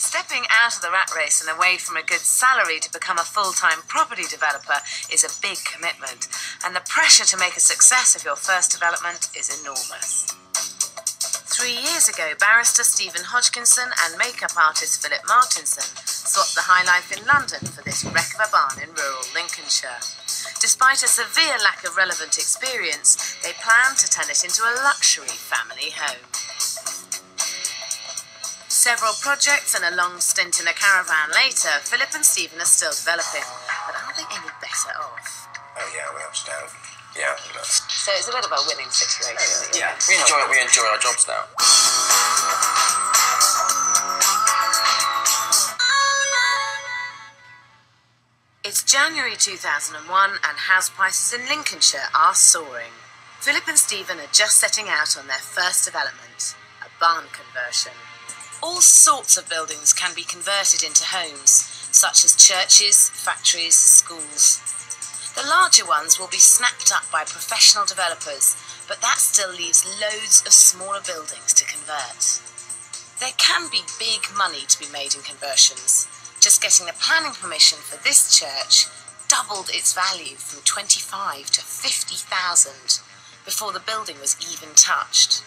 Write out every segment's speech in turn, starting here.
Stepping out of the rat race and away from a good salary to become a full-time property developer is a big commitment, and the pressure to make a success of your first development is enormous. 3 years ago, barrister Stephen Hodgkinson and makeup artist Philip Martinson swapped the high life in London for this wreck of a barn in rural Lincolnshire. Despite a severe lack of relevant experience, they planned to turn it into a luxury family home. Several projects and a long stint in a caravan later, Philip and Stephen are still developing, but are they any better off? Oh yeah, we understand. Yeah, so it's a bit of a winning situation. Yeah, we enjoy our jobs now. It's January 2001 and house prices in Lincolnshire are soaring. Philip and Stephen are just setting out on their first development, a barn conversion. All sorts of buildings can be converted into homes, such as churches, factories, schools. The larger ones will be snapped up by professional developers, but that still leaves loads of smaller buildings to convert. There can be big money to be made in conversions. Just getting the planning permission for this church doubled its value from 25 to 50,000 before the building was even touched.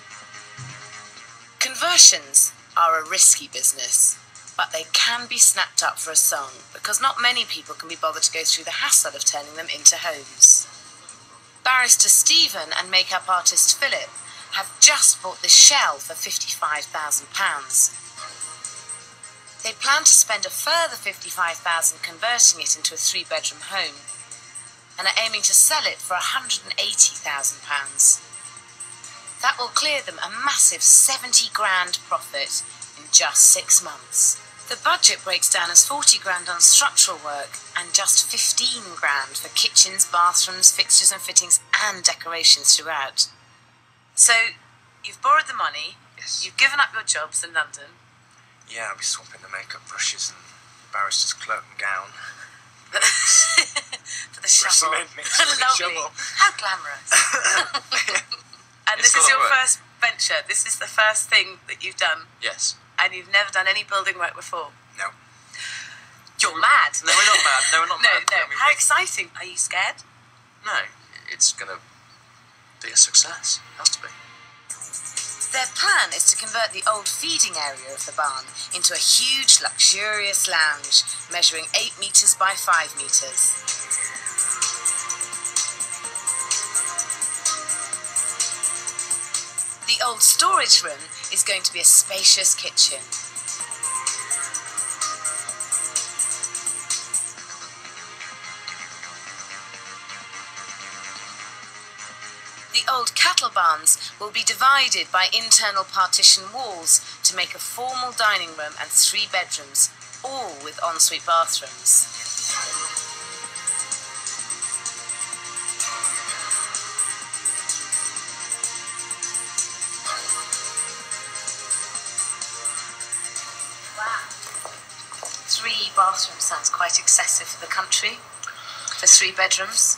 Conversions are a risky business, but they can be snapped up for a song because not many people can be bothered to go through the hassle of turning them into homes. Barrister Stephen and makeup artist Philip have just bought this shell for £55,000. They plan to spend a further £55,000 converting it into a 3-bedroom home and are aiming to sell it for £180,000. That will clear them a massive 70 grand profit in just 6 months. The budget breaks down as 40 grand on structural work and just 15 grand for kitchens, bathrooms, fixtures and fittings and decorations throughout. So, you've borrowed the money, Yes. You've given up your jobs in London. Yeah, I'll be swapping the makeup brushes and barrister's cloak and gown. For the shovel. Mixing with the Lovely. shovel. How glamorous. And It's this is gotta your work. first venture. This is the first thing that you've done. Yes. And you've never done any building work before. No. You're mad. No, we're not mad. No, we're not mad. No. I mean, How exciting. Are you scared? No, it's gonna be a success. It has to be. Their plan is to convert the old feeding area of the barn into a huge, luxurious lounge, measuring 8 metres by 5 metres. The old storage room is going to be a spacious kitchen. The old cattle barns will be divided by internal partition walls to make a formal dining room and 3 bedrooms, all with ensuite bathrooms. Wow. 3 bathrooms sounds quite excessive for the country, for 3 bedrooms.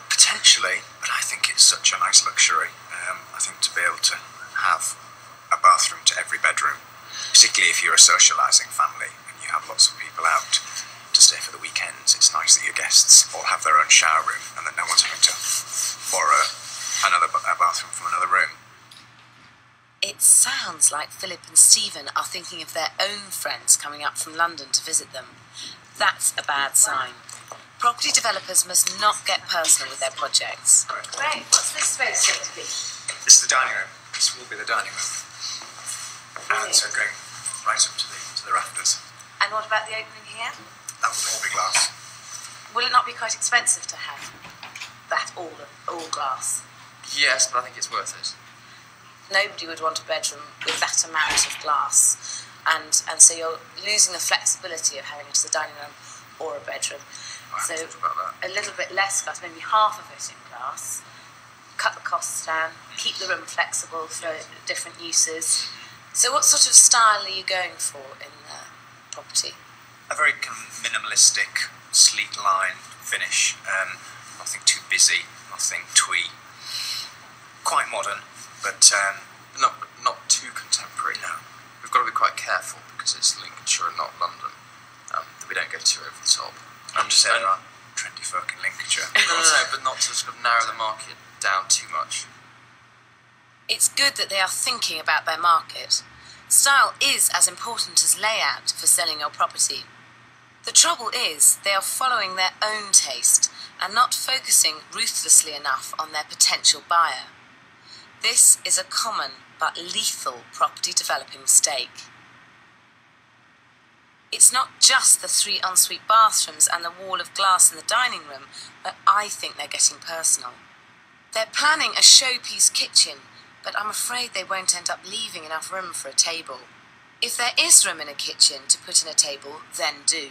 Potentially, but I think it's such a nice luxury. I think to be able to have a bathroom to every bedroom, particularly if you're a socialising family and you have lots of people out to stay for the weekends, it's nice that your guests all have their own shower room and that no one's having to borrow a bathroom from another room. It sounds like Philip and Stephen are thinking of their own friends coming up from London to visit them. That's a bad sign. Property developers must not get personal with their projects. Great. What's this space going to be? This is the dining room. This will be the dining room. And so going right up to the rafters. And what about the opening here? That will all be glass. Will it not be quite expensive to have that all glass? Yes, but I think it's worth it. Nobody would want a bedroom with that amount of glass. And so you're losing the flexibility of having it as a dining room or a bedroom. So a little bit less glass, maybe half of it in glass, cut the costs down, keep the room flexible for different uses. So what sort of style are you going for in the property? A very kind of minimalistic, sleek line finish. Nothing too busy, nothing twee. Quite modern, but not too contemporary. No, we've got to be quite careful because it's Lincolnshire and not London, that we don't go too over the top. I'm just saying about trendy folk in Lincolnshire. No, but not to sort of narrow the market down too much. It's good that they are thinking about their market. Style is as important as layout for selling your property. The trouble is, they are following their own taste and not focusing ruthlessly enough on their potential buyer. This is a common but lethal property developing mistake. It's not just the 3 ensuite bathrooms and the wall of glass in the dining room where I think they're getting personal. They're planning a showpiece kitchen, but I'm afraid they won't end up leaving enough room for a table. If there is room in a kitchen to put in a table, then do.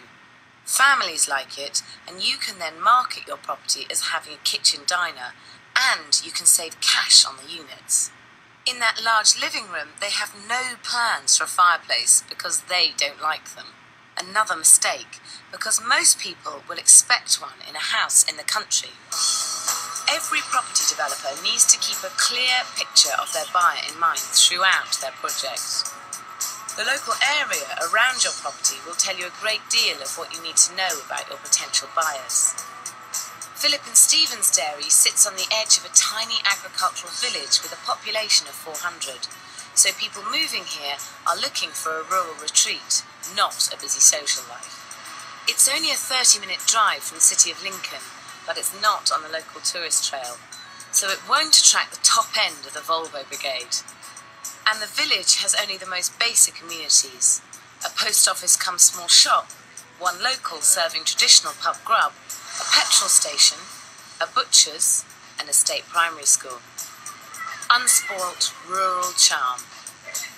Families like it, and you can then market your property as having a kitchen diner, and you can save cash on the units. In that large living room, they have no plans for a fireplace because they don't like them. Another mistake, because most people will expect one in a house in the country. Every property developer needs to keep a clear picture of their buyer in mind throughout their project. The local area around your property will tell you a great deal of what you need to know about your potential buyers. Philip and Stephen's dairy sits on the edge of a tiny agricultural village with a population of 400, so people moving here are looking for a rural retreat, not a busy social life. It's only a 30-minute drive from the city of Lincoln, but it's not on the local tourist trail, so it won't attract the top end of the Volvo brigade. And the village has only the most basic amenities: a post office cum small shop, one local serving traditional pub grub, a petrol station, a butcher's, and a state primary school. Unspoilt rural charm,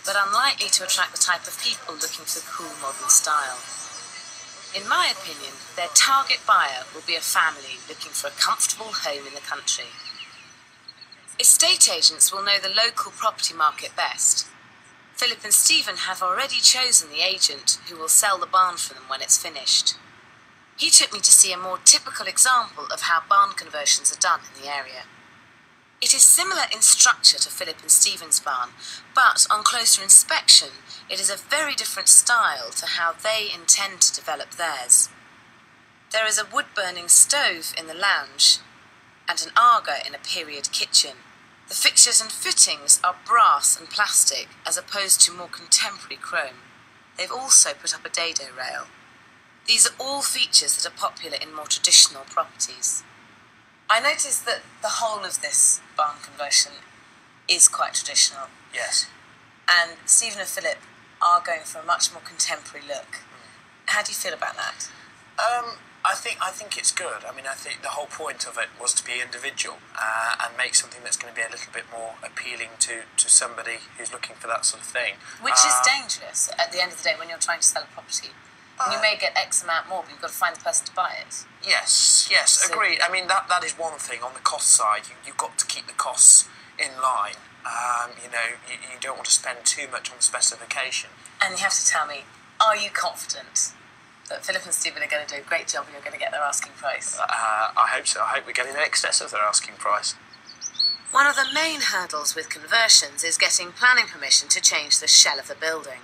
but unlikely to attract the type of people looking for cool modern style. In my opinion, their target buyer will be a family looking for a comfortable home in the country. Estate agents will know the local property market best. Philip and Stephen have already chosen the agent who will sell the barn for them when it's finished. He took me to see a more typical example of how barn conversions are done in the area. It is similar in structure to Philip and Stephen's barn, but on closer inspection, it is a very different style to how they intend to develop theirs. There is a wood-burning stove in the lounge and an Aga in a period kitchen. The fixtures and fittings are brass and plastic as opposed to more contemporary chrome. They've also put up a dado rail. These are all features that are popular in more traditional properties. I noticed that the whole of this barn conversion is quite traditional. Yes. And Stephen and Philip are going for a much more contemporary look. How do you feel about that? I think it's good. I mean, I think the whole point of it was to be individual and make something that's going to be a little bit more appealing to somebody who's looking for that sort of thing. Which is dangerous at the end of the day when you're trying to sell a property. You may get X amount more, but you've got to find the person to buy it. Yes, so, agreed. I mean, that is one thing. On the cost side, you've got to keep the costs in line. You don't want to spend too much on the specification. And you have to tell me, are you confident that Philip and Stephen are going to do a great job and you're going to get their asking price? I hope so. I hope we're getting in excess of their asking price. One of the main hurdles with conversions is getting planning permission to change the shell of the building.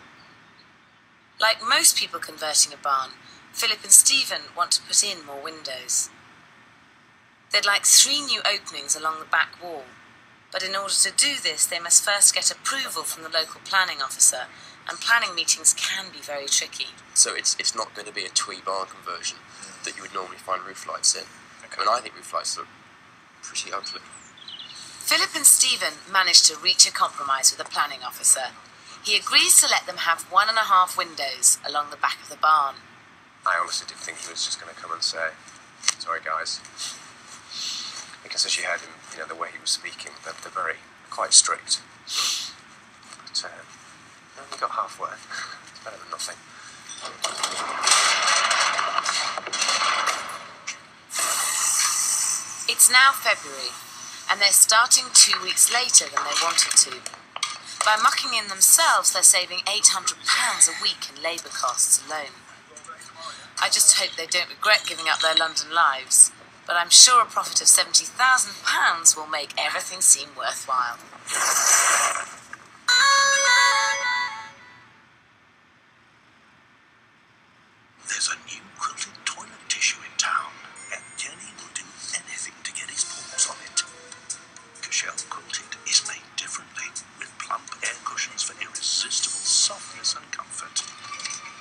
Like most people converting a barn, Philip and Stephen want to put in more windows. They'd like 3 new openings along the back wall, but in order to do this they must first get approval from the local planning officer, and planning meetings can be very tricky. So it's not going to be a twee barn conversion that you would normally find roof lights in. I mean, I think roof lights look pretty ugly. Philip and Stephen managed to reach a compromise with the planning officer. He agrees to let them have 1.5 windows along the back of the barn. I honestly did think he was just going to come and say, "Sorry, guys." Because as you heard him, the way he was speaking, they're quite strict. But we got halfway. It's better than nothing. It's now February, and they're starting 2 weeks later than they wanted to. By mucking in themselves, they're saving £800 a week in labour costs alone. I just hope they don't regret giving up their London lives, but I'm sure a profit of £70,000 will make everything seem worthwhile. comfort.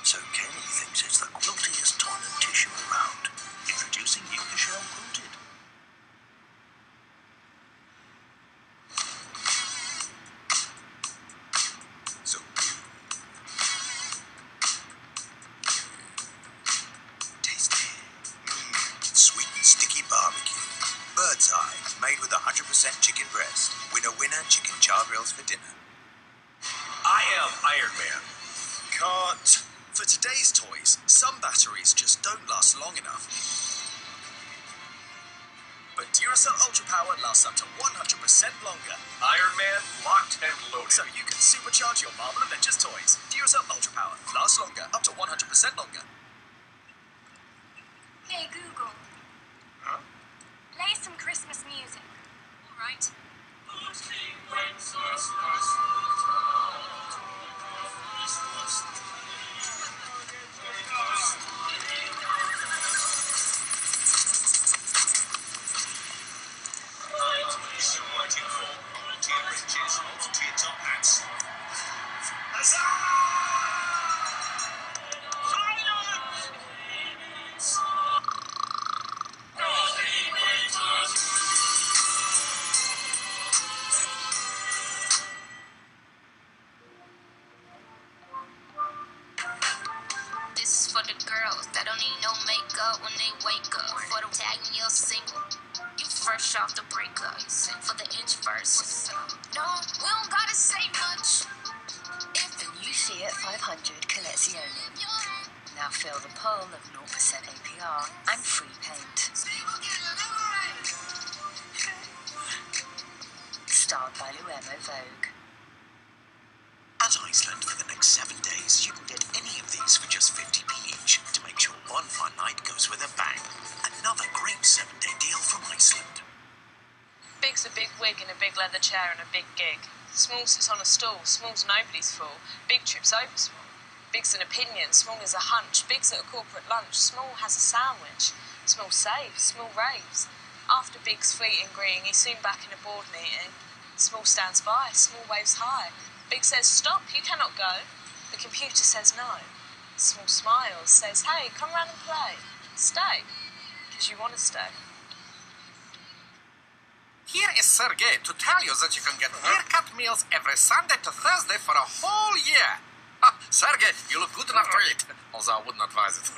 So Kenny thinks it's the quiltiest toilet tissue around. Introducing new Shell Quilted. So tasty. Sweet and sticky barbecue. Bird's eye, made with 100% chicken breast. Winner, chicken char grills for dinner. I am Iron Man. Can't. For today's toys, some batteries just don't last long enough. But Duracell Ultra Power lasts up to 100% longer. Iron Man, locked and loaded. So you can supercharge your Marvel Avengers toys. Duracell Ultra Power lasts longer, up to 100% longer. Hey Google, Huh? play some Christmas music. All right. This is for the girls that don't need no makeup when they wake up. For the tagging you're single, you fresh off the breakup. For the introverts, no, we don't gotta say much. If The new Fiat 500 Collezione. Now fill the pole of 0% APR and free paint. Starred by Luemo Vogue. At Iceland for the next 7 days, you can get any of these for just 50p each to make sure one fun night goes with a bang. Another great 7-day deal from Iceland. Big's a big wig in a big leather chair and a big gig. Small sits on a stool, small's nobody's fool. Big trips over small. Big's an opinion, small is a hunch. Big's at a corporate lunch, small has a sandwich. Small saves, small raves. After Big's fleet and green, he's soon back in a board meeting. Small stands by, small waves high. Big says, stop, you cannot go. The computer says no. Small smiles, says, hey, come round and play. Stay, because you want to stay. Here is Sergey to tell you that you can get haircut meals every Sunday to Thursday for a whole year. Sergey, you look good enough to eat, although I wouldn't advise it.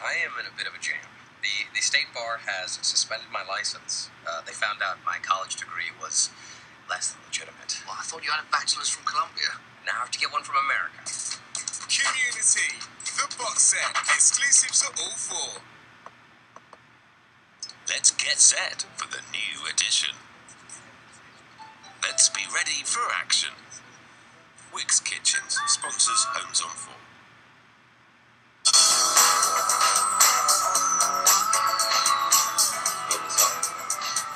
I am in a bit of a jam. The state bar has suspended my license. They found out my college degree was less than legitimate. Well, I thought you had a bachelor's from Columbia. Now I have to get one from America. Community, the box set, exclusive to all four. Let's get set for the new edition. Let's be ready for action. Wickes Kitchens sponsors Homes on 4.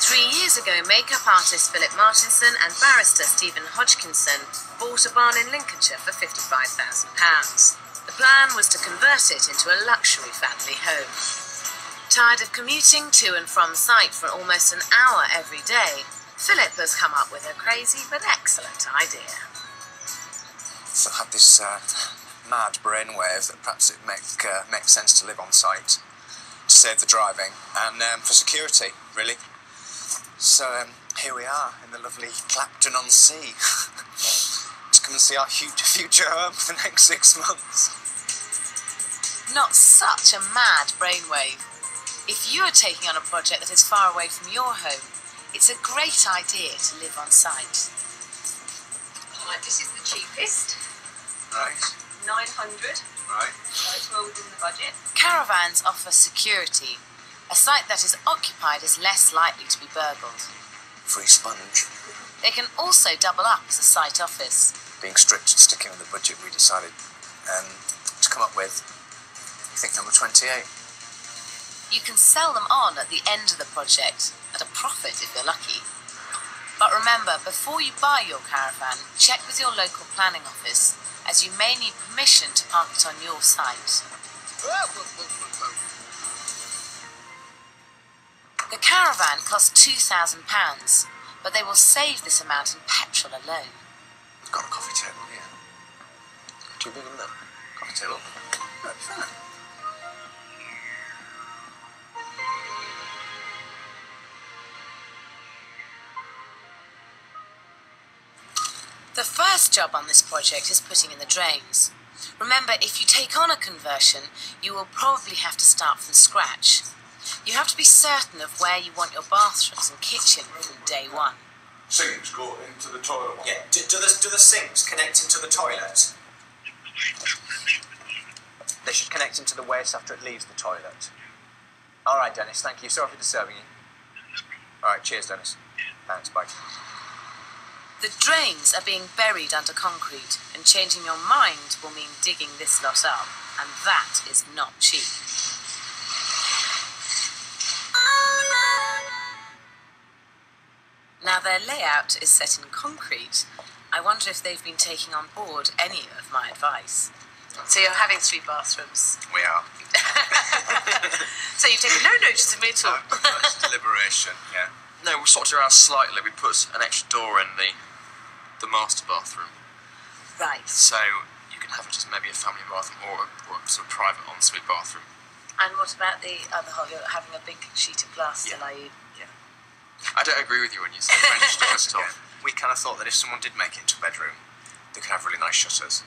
3 years ago, makeup artist Philip Martinson and barrister Stephen Hodgkinson bought a barn in Lincolnshire for £55,000. The plan was to convert it into a luxury family home. Tired of commuting to and from site for almost an hour every day, Philip has come up with a crazy but excellent idea. So I had this mad brainwave that perhaps it makes sense to live on site, to save the driving, and for security, really. So here we are in the lovely Clapton-on-Sea to come and see our future home for the next 6 months. Not such a mad brainwave. If you are taking on a project that is far away from your home, it's a great idea to live on site. Right, this is the cheapest, Right, 900, right. so it's well within the budget. Caravans offer security. A site that is occupied is less likely to be burgled. Free sponge. They can also double up as a site office. Being strict and sticking with the budget, we decided to come up with, I think, number 28. You can sell them on at the end of the project, at a profit if you're lucky. But remember, before you buy your caravan, check with your local planning office, as you may need permission to park it on your site. The caravan cost £2,000, but they will save this amount in petrol alone. We've got a coffee table here. Too big in that. Coffee table? No, fine. The first job on this project is putting in the drains. Remember, if you take on a conversion, you will probably have to start from scratch. You have to be certain of where you want your bathrooms and kitchen from day one. Sinks go into the toilet. Yeah, do the sinks connect into the toilet? They should connect into the waste after it leaves the toilet. All right, Dennis, thank you. Sorry for disturbing you. All right, cheers, Dennis. Thanks, bye. The drains are being buried under concrete, and changing your mind will mean digging this lot up, and that is not cheap. Now their layout is set in concrete. I wonder if they've been taking on board any of my advice. So you're having 3 bathrooms? We are. So you've taken no notice of me at all? Much deliberation, yeah. No, we swapped it around slightly. We put an extra door in the master bathroom. Right. So you can have it as maybe a family bathroom or a sort of private ensuite bathroom. And what about the other half? You're having a big sheet of glass still, are you? Yeah. I don't agree with you when you say French door stuff. We kind of thought that if someone did make it into a bedroom, they could have really nice shutters.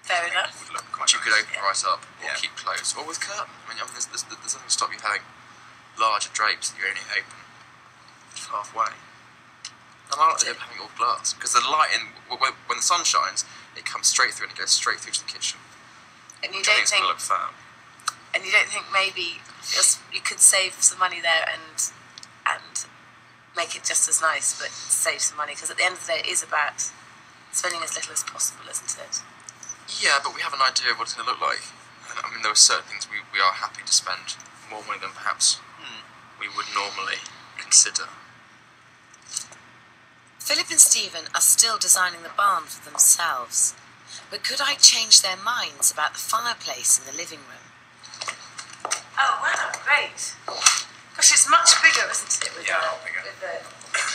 Fair enough. It would look quite You could nice. open right up or keep closed, or with curtain. I mean, there's nothing to stop you having larger drapes that you only open halfway. And I like the idea of having all glass, because the light, when the sun shines, it comes straight through and it goes straight through to the kitchen. And you I don't think it's going to look fab. And you don't think maybe you could save some money there and make it just as nice, but save some money? Because at the end of the day, it is about spending as little as possible, isn't it? Yeah, but we have an idea of what it's going to look like. And, I mean, there are certain things we are happy to spend more money than perhaps we would normally consider. Philip and Stephen are still designing the barn for themselves, but could I change their minds about the fireplace in the living room? Oh wow, great! Gosh, it's much bigger, isn't it? With bigger. With the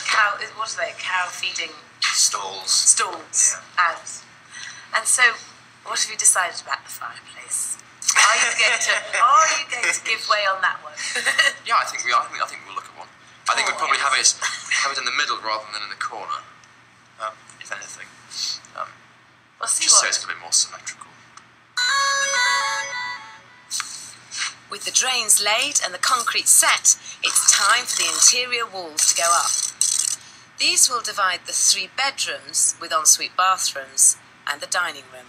cow, what are they? Cow feeding Stalls. Yeah. And so, what have you decided about the fireplace? Are you going to give way on that one? Yeah, I think we are. I think we'll look at one. I think we'd probably have it in the middle rather than in the corner, if anything. We'll see Just so what. it's a bit more symmetrical. With the drains laid and the concrete set, it's time for the interior walls to go up. These will divide the 3 bedrooms with ensuite bathrooms and the dining room.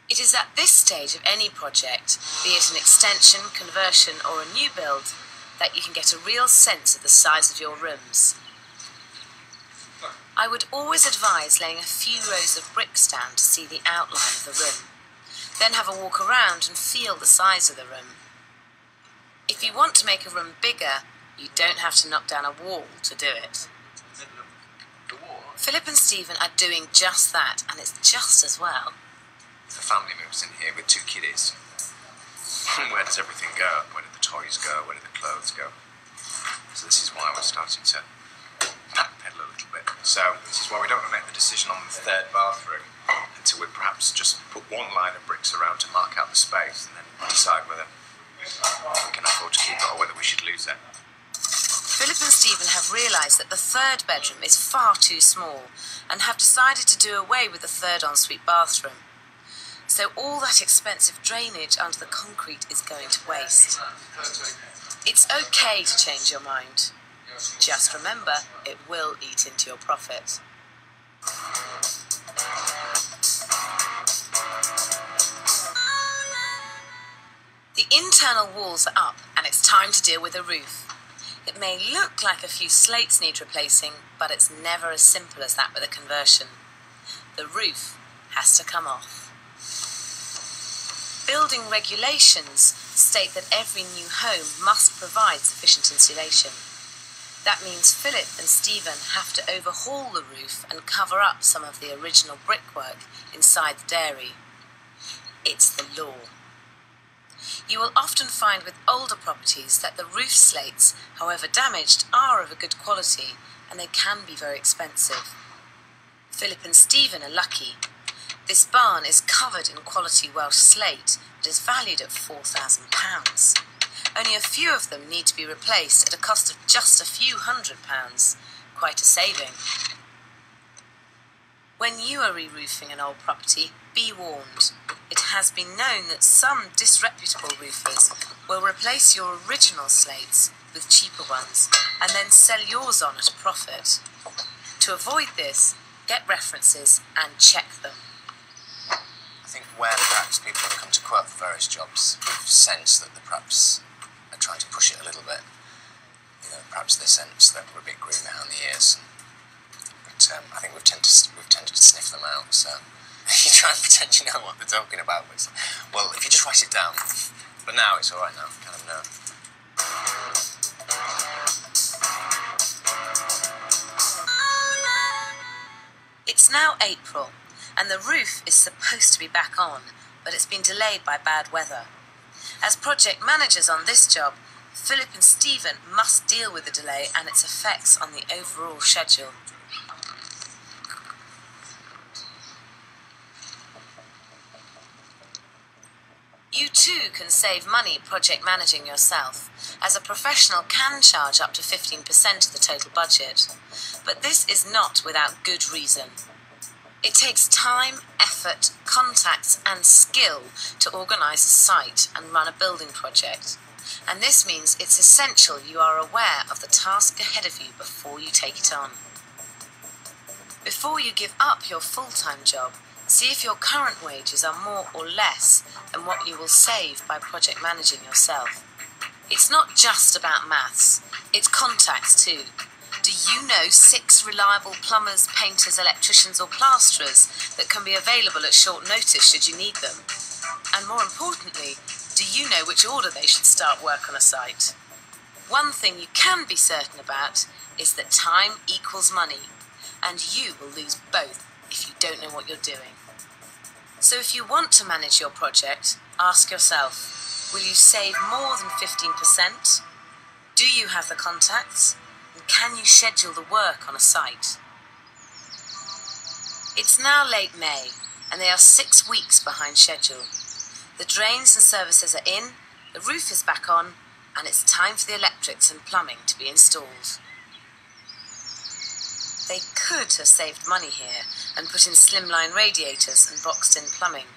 It is at this stage of any project, be it an extension, conversion or a new build, that you can get a real sense of the size of your rooms. I would always advise laying a few rows of bricks down to see the outline of the room. Then have a walk around and feel the size of the room. If you want to make a room bigger, you don't have to knock down a wall to do it. Philip and Stephen are doing just that, and it's just as well. The family moves in here with 2 kiddies. Where does everything go? Where do the toys go? Where do the clothes go? So this is why we're starting to backpedal a little bit. So this is why we don't want to make the decision on the 3rd bathroom until we perhaps just put 1 line of bricks around to mark out the space and then decide whether we can afford to keep it or whether we should lose it. Philip and Stephen have realised that the 3rd bedroom is far too small and have decided to do away with the 3rd ensuite bathroom. So all that expensive drainage under the concrete is going to waste. It's okay to change your mind. Just remember, it will eat into your profit. The internal walls are up and it's time to deal with the roof. It may look like a few slates need replacing, but it's never as simple as that with a conversion. The roof has to come off. Building regulations state that every new home must provide sufficient insulation. That means Philip and Stephen have to overhaul the roof and cover up some of the original brickwork inside the dairy. It's the law. You will often find with older properties that the roof slates, however damaged, are of a good quality and they can be very expensive. Philip and Stephen are lucky. This barn is covered in quality Welsh slate that is valued at £4,000. Only a few of them need to be replaced at a cost of just a few £100s. Quite a saving. When you are re-roofing an old property, be warned. It has been known that some disreputable roofers will replace your original slates with cheaper ones and then sell yours on at a profit. To avoid this, get references and check them. I think where perhaps people have come to quote for various jobs, we've sensed that they perhaps are trying to push it a little bit. You know, perhaps they sense that we're a bit green behind the ears. But I think we've tended to sniff them out. So you try and pretend you know what they're talking about. But well, if you just write it down. But now it's all right now. Kind of know. It's now April, and the roof is supposed to be back on, but it's been delayed by bad weather. As project managers on this job, Philip and Stephen must deal with the delay and its effects on the overall schedule. You too can save money project managing yourself, as a professional can charge up to 15% of the total budget. But this is not without good reason. It takes time, effort, contacts and skill to organise a site and run a building project. And this means it's essential you are aware of the task ahead of you before you take it on. Before you give up your full-time job, see if your current wages are more or less than what you will save by project managing yourself. It's not just about maths, it's contacts too. Do you know 6 reliable plumbers, painters, electricians or plasterers that can be available at short notice should you need them? And more importantly, do you know which order they should start work on a site? One thing you can be certain about is that time equals money, and you will lose both if you don't know what you're doing. So if you want to manage your project, ask yourself, will you save more than 15%? Do you have the contacts? And can you schedule the work on a site? It's now late May, and they are 6 weeks behind schedule. The drains and services are in, the roof is back on, and it's time for the electrics and plumbing to be installed. They could have saved money here and put in slimline radiators and boxed-in plumbing,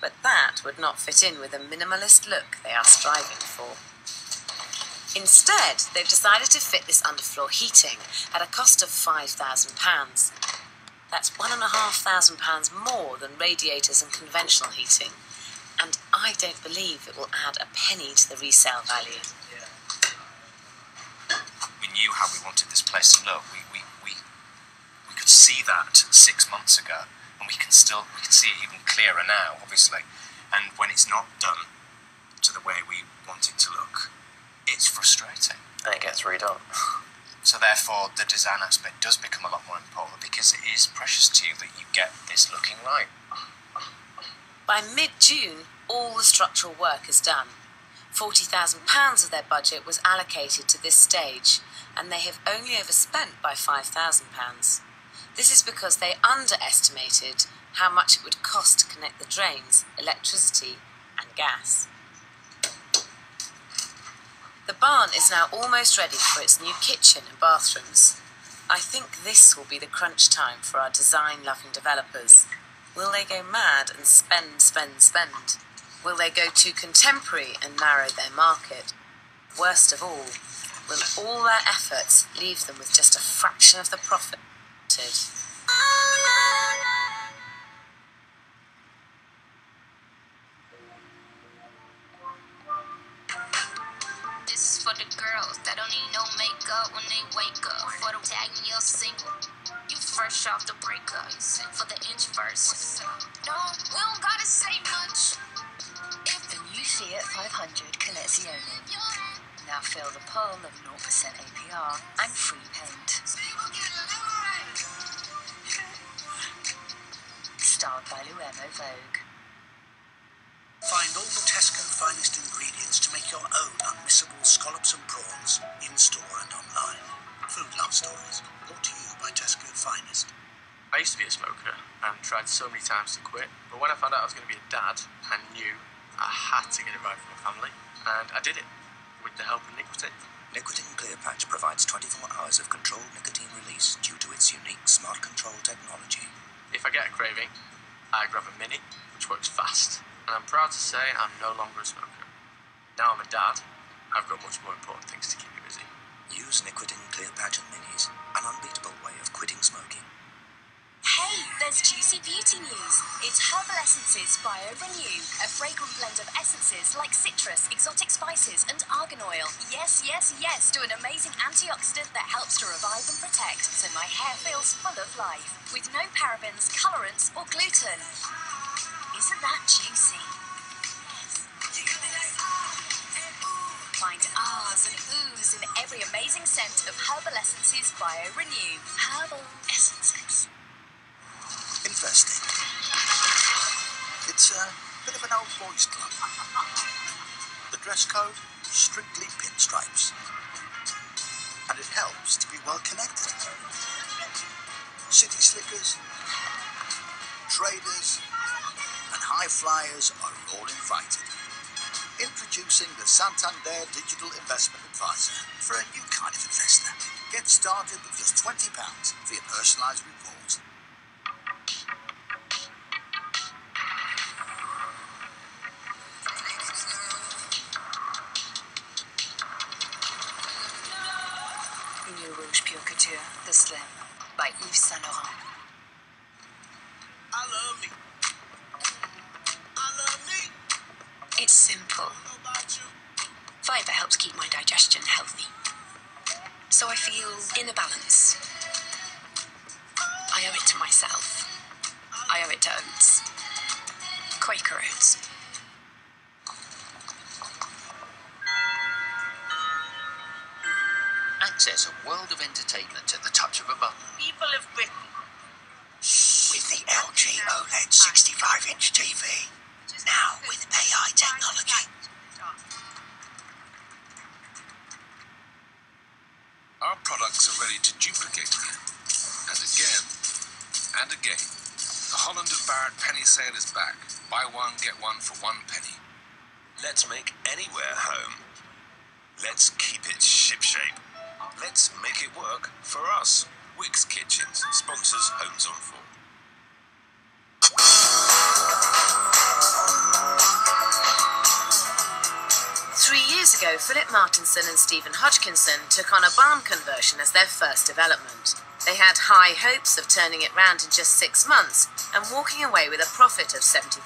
but that would not fit in with the minimalist look they are striving for. Instead, they've decided to fit this underfloor heating at a cost of £5,000. That's £1,500 more than radiators and conventional heating, and I don't believe it will add a penny to the resale value. We knew how we wanted this place to look. We could see that 6 months ago, and we can see it even clearer now, obviously. And when it's not done to the way we want it to look, it's frustrating. And it gets redone. So therefore, the design aspect does become a lot more important because it is precious to you that you get this looking right. By mid-June, all the structural work is done. £40,000 of their budget was allocated to this stage, and they have only overspent by £5,000. This is because they underestimated how much it would cost to connect the drains, electricity and gas. The barn is now almost ready for its new kitchen and bathrooms. I think this will be the crunch time for our design-loving developers. Will they go mad and spend? Will they go too contemporary and narrow their market? Worst of all, will all their efforts leave them with just a fraction of the profit? This is for the girls that don't need no makeup when they wake up. For the tagging you're single, you fresh off the breakup. For the introverts, no, we don't gotta say much. The new Fiat 500 Collezione. Now feel the pull of 0% APR and free paint. Styled by Luemo Vogue. Find all the Tesco finest ingredients Food Love Stories, brought to you by Tesco Finest. I used to be a smoker and tried so many times to quit, but when I found out I was going to be a dad, I knew I had to get it right for my family, and I did it with the help of nicotine. Nicotine Clear Patch provides 24 hours of controlled nicotine release due to its unique smart control technology. If I get a craving, I grab a mini, which works fast, and I'm proud to say I'm no longer a smoker. Now I'm a dad, I've got much more important things to keep me busy. Use Nicotine Clear Patch and Minis, an unbeatable way of quitting smoking. Hey, there's juicy beauty news. It's Herbal Essences Bio Renew, a fragrant blend of essences like citrus, exotic spices, and argan oil. Yes, yes, yes, to an amazing antioxidant that helps to revive and protect, so my hair feels full of life, with no parabens, colorants, or gluten. Isn't that juicy? Find ahs and oohs in every amazing scent of Herbal Essences Bio Renew. Herbal Essences. Investing. It's a bit of an old boys club. The dress code, strictly pinstripes. And it helps to be well connected. City slickers, traders, and high flyers are all invited. Introducing the Santander Digital Investment Advisor for a new kind of investor. Get started with just £20 for your personalised reports. New Rouge Pure Couture, The Slim, by Yves Saint Laurent. I love me. I love me. It's simple. Fibre helps keep my digestion healthy. So I feel in a balance. I owe it to myself. I owe it to oats. Quaker Oats. Access a world of entertainment at the touch of a button. People of Britain. With the LG OLED 65-inch TV. Now with AI technology. Our products are ready to duplicate again. And again. And again. The Holland & Barrett penny sale is back. Buy one, get one for £1. Let's make anywhere home. Let's keep it shipshape. Let's make it work for us. Wickes Kitchens sponsors Homes on 4. Years ago, Philip Martinson and Stephen Hodgkinson took on a barn conversion as their first development. They had high hopes of turning it round in just 6 months and walking away with a profit of £70,000.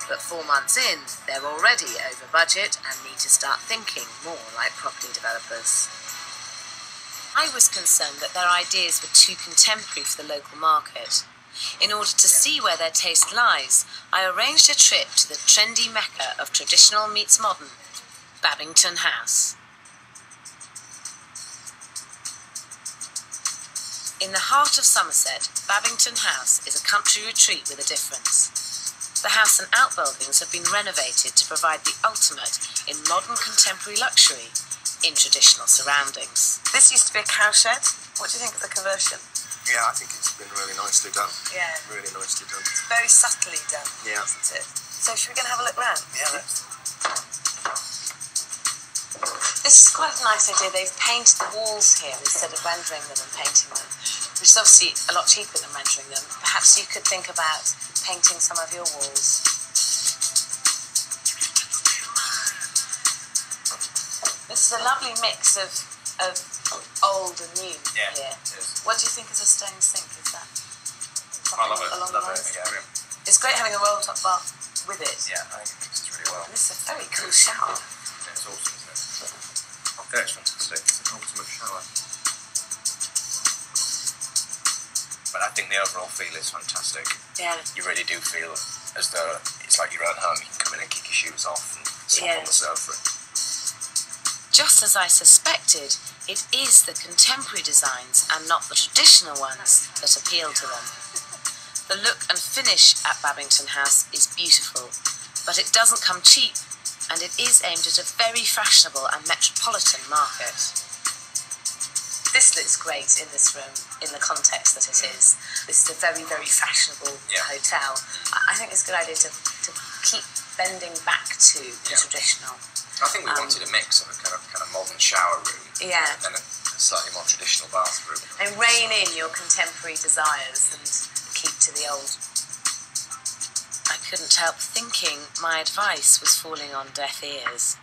But 4 months in, they're already over budget and need to start thinking more like property developers. I was concerned that their ideas were too contemporary for the local market. In order to see where their taste lies, I arranged a trip to the trendy mecca of traditional meets modern, Babington House. In the heart of Somerset, Babington House is a country retreat with a difference. The house and outbuildings have been renovated to provide the ultimate in modern contemporary luxury in traditional surroundings. This used to be a cowshed. What do you think of the conversion? Yeah, I think it's been really nicely done. Yeah. Really nicely done. It's very subtly done, Yeah. isn't it? So should we go and have a look round? Yeah, let's. This is quite a nice idea. They've painted the walls here instead of rendering them and painting them, which is obviously a lot cheaper than rendering them. Perhaps you could think about painting some of your walls. This is a lovely mix of old and new Yeah, here. it is. What do you think of the stone sink? Is that I love it. along Love the it. lines? Yeah, It's great having a roll-top bath with it. yeah, I think it mixes really well. This is a very cool shower. Yeah, it's awesome, isn't it? Yeah, it's fantastic. It's an ultimate shower. But I think the overall feel is fantastic. Yeah. You really do feel as though it's like you're at home. You can come in and kick your shoes off and sit on the sofa. Just as I suspected, it is the contemporary designs and not the traditional ones that appeal to them. The look and finish at Babington House is beautiful, but it doesn't come cheap and it is aimed at a very fashionable and metropolitan market. This looks great in this room, in the context that it is. This is a very, very fashionable hotel. I think it's a good idea to keep bending back to the traditional. I think we wanted a mix of a kind of modern shower room and a slightly more traditional bathroom. And rein in your contemporary desires and keep to the old. I couldn't help thinking my advice was falling on deaf ears.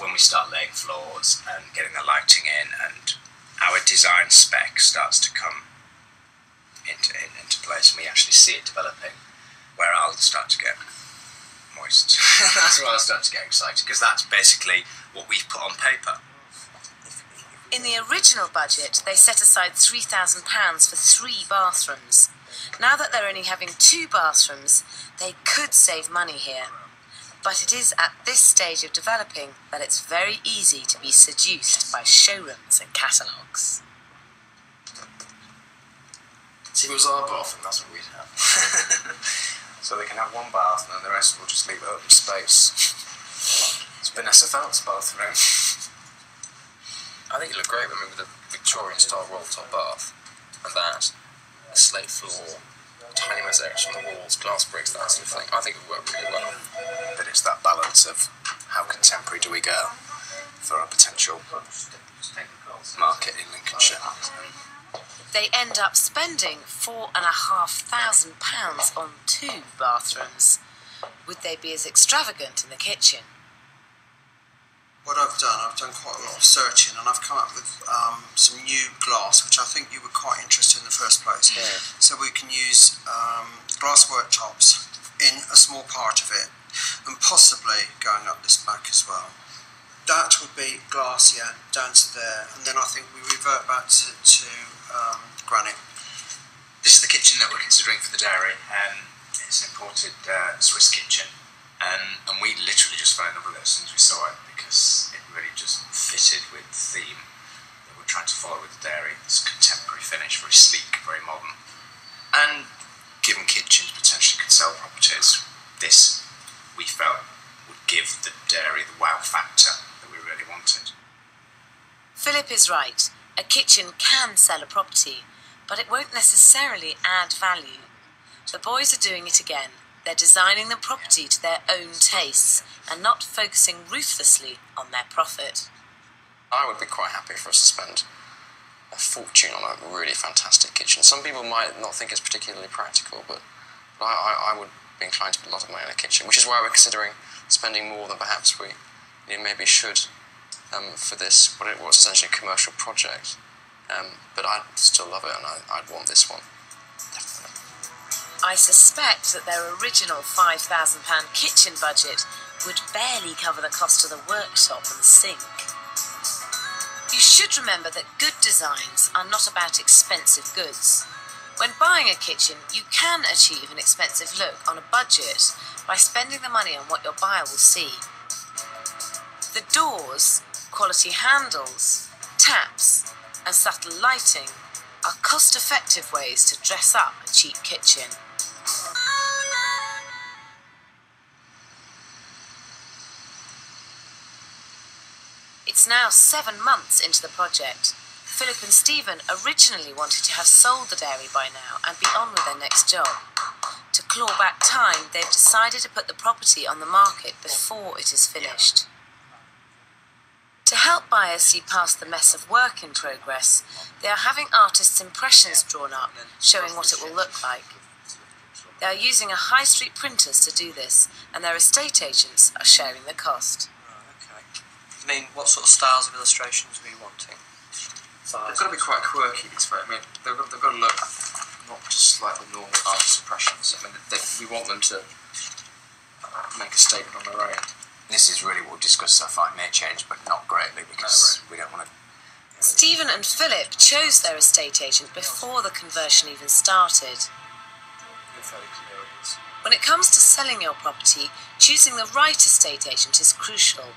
When we start laying floors and getting the lighting in, and our design spec starts to come into place, and we actually see it developing, where I'll start to get moist. That's where I'll start to get excited, because that's basically what we've put on paper. In the original budget, they set aside £3,000 for 3 bathrooms. Now that they're only having 2 bathrooms, they could save money here. But it is at this stage of developing that it's very easy to be seduced by showrooms and catalogues. See, if it was our bathroom, that's what we'd have. So they can have 1 bath, and then the rest will just leave open space. It's Vanessa Felt's bathroom. I think it looked great. I mean, with a Victorian-style roll-top bath, and that, a slate floor, tiny mosaics on the walls, glass bricks, that sort of thing. I think it worked really well. But it's that balance of how contemporary do we go for a potential market in Lincolnshire. They end up spending £4,500 on 2 bathrooms. Would they be as extravagant in the kitchen? What I've done quite a lot of searching, and I've come up with some new glass, which I think you were quite interested in the first place. Yeah. So we can use glass worktops in a small part of it, and possibly going up this back as well. That would be glass, down to there, and then I think we revert back to granite. This is the kitchen that we're considering for the dairy. It's an imported Swiss kitchen, and we literally just fell in love with it as soon as we saw it, because it really just fitted with the theme that we're trying to follow with the dairy. It's contemporary finish, very sleek, very modern. And given kitchens potentially could sell properties, this, we felt, would give the dairy the wow factor that we really wanted. Philip is right. A kitchen can sell a property, but it won't necessarily add value. The boys are doing it again. They're designing the property to their own tastes and not focusing ruthlessly on their profit. I would be quite happy for us to spend a fortune on a really fantastic kitchen. Some people might not think it's particularly practical, but I would be inclined to put a lot of money in a kitchen, which is why we're considering spending more than perhaps we maybe should for this, what it was essentially a commercial project. But I'd still love it, and I'd want this one. Definitely. I suspect that their original £5,000 kitchen budget would barely cover the cost of the worktop and the sink. You should remember that good designs are not about expensive goods. When buying a kitchen, you can achieve an expensive look on a budget by spending the money on what your buyer will see. The doors, quality handles, taps, and subtle lighting are cost-effective ways to dress up a cheap kitchen. It's now 7 months into the project. Philip and Stephen originally wanted to have sold the dairy by now and be on with their next job. To claw back time, they've decided to put the property on the market before it is finished. To help buyers see past the mess of work in progress, they are having artists' impressions drawn up, showing what it will look like. They are using a high street printers to do this, and their estate agents are sharing the cost. Okay. I mean, what sort of styles of illustrations were you wanting? They've got to be quite quirky, these I mean, they've got to look not just like the normal artist impressions. I mean, we want them to make a statement on their own. This is really what we discussed so far. It may change, but not greatly, because we don't want to... Stephen and Philip chose their estate agent before the conversion even started. When it comes to selling your property, choosing the right estate agent is crucial,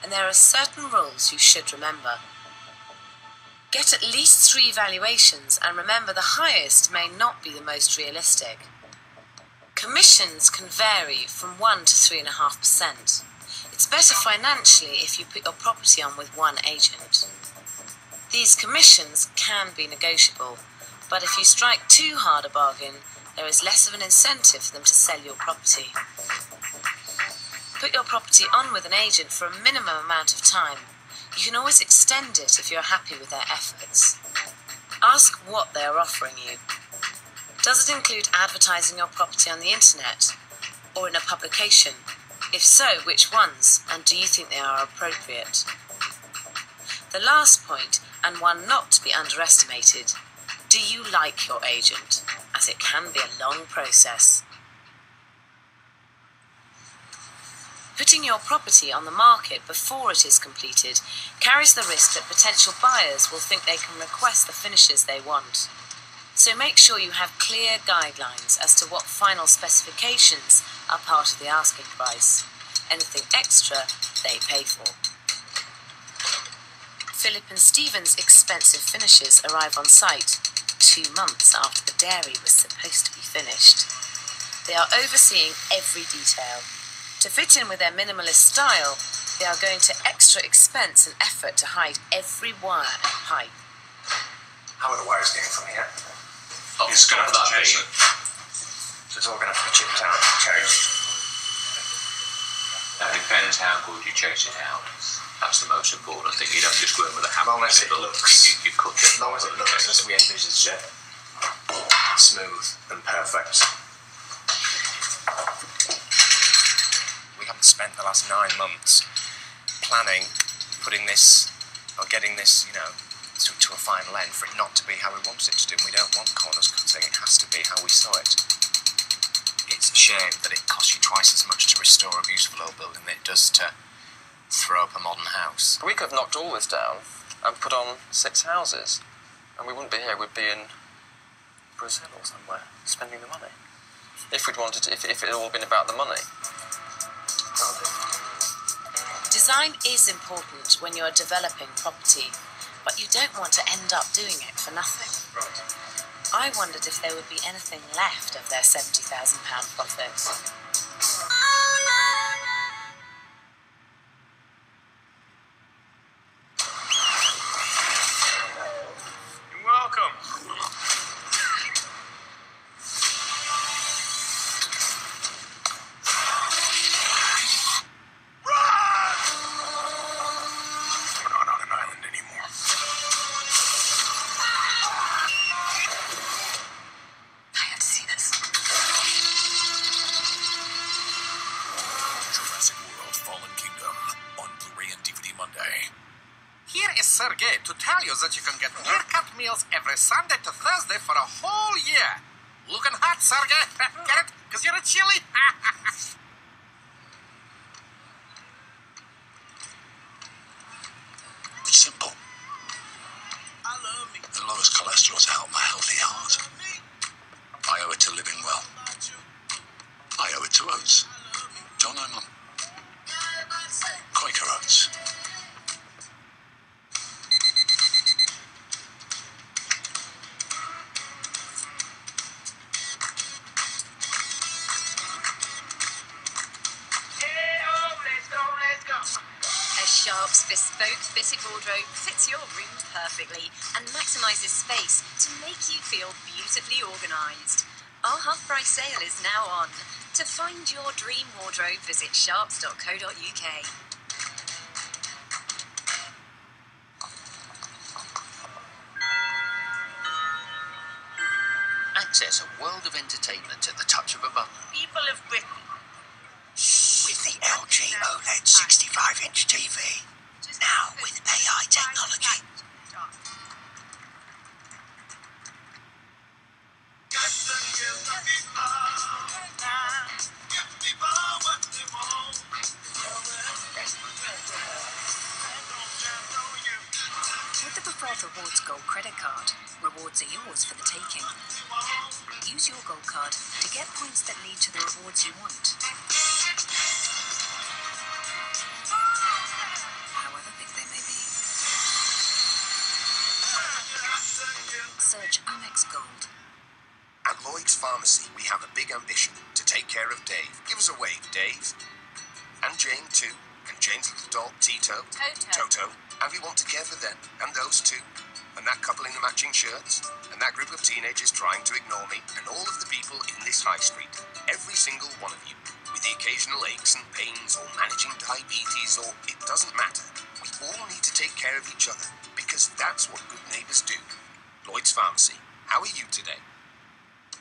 and there are certain rules you should remember. Get at least 3 valuations, and remember the highest may not be the most realistic. Commissions can vary from 1 to 3.5%. It's better financially if you put your property on with one agent. These commissions can be negotiable, but if you strike too hard a bargain, there is less of an incentive for them to sell your property. Put your property on with an agent for a minimum amount of time. You can always extend it if you're happy with their efforts. Ask what they are offering you. Does it include advertising your property on the internet or in a publication? If so, which ones, and do you think they are appropriate? The last point, and one not to be underestimated, do you like your agent, as it can be a long process. Putting your property on the market before it is completed carries the risk that potential buyers will think they can request the finishes they want. So make sure you have clear guidelines as to what final specifications are part of the asking price. Anything extra, they pay for. Philip and Stephen's expensive finishes arrive on site 2 months after the dairy was supposed to be finished. They are overseeing every detail. To fit in with their minimalist style, they are going to extra expense and effort to hide every wire and pipe. How are the wires getting from here? Oh, It's going to have to that chase big. it. So it's all going to have to be chipped out and changed. That depends how good you chase it out. That's the most important thing. You don't just go in with a hammer. As long as it looks, you cut it. as long as it looks as we envisaged it, smooth and perfect. We haven't spent the last 9 months planning, putting this, or getting this, to a final end for it not to be how we wanted it to do. And we don't want corners cutting. It has to be how we saw it. It's a shame that it costs you twice as much to restore a beautiful old building than it does to throw up a modern house. We could have knocked all this down and put on 6 houses, and we wouldn't be here. We'd be in Brazil or somewhere, spending the money. If we'd wanted to, if it had all been about the money. Design is important when you're developing property, but you don't want to end up doing it for nothing. I wondered if there would be anything left of their £70,000 profit. You're welcome. We're not on an island anymore. I have to see this. Jurassic World Fallen Kingdom on Blu-ray and DVD Monday. Here is Sergey to tell you that you can get clear-cut meals every Sunday to Thursday for a whole year. Looking hot, Sergey? Get it? Because you're a chili? It's simple. The lowest cholesterol to help my healthy heart. I owe it to living well. I owe it to oats. Don't I, Mum? Quaker oats. A Sharp's bespoke fitted wardrobe fits your room perfectly and maximises space to make you feel beautifully organised. Our half-price sale is now on. To find your dream wardrobe, visit sharps.co.uk. Access a world of entertainment at the touch of a button. People of Britain. With the LG OLED 65-inch TV. Now with AI technology. With the Preferred Rewards Gold credit card, rewards are yours for the taking. Use your Gold card to get points that lead to the rewards you want. However big they may be. Search Amex Gold. At Lloyd's Pharmacy, we have a big ambition to take care of Dave. Give us a wave, Dave. And Jane, too. And Jane's little dog, Tito. Toto. And we want together then. And those two. And that couple in the matching shirts. And that group of teenagers trying to ignore me. And all of the people in this high street. Every single one of you. With the occasional aches and pains or managing diabetes or it doesn't matter. We all need to take care of each other. Because that's what good neighbours do. Lloyd's Pharmacy. How are you today?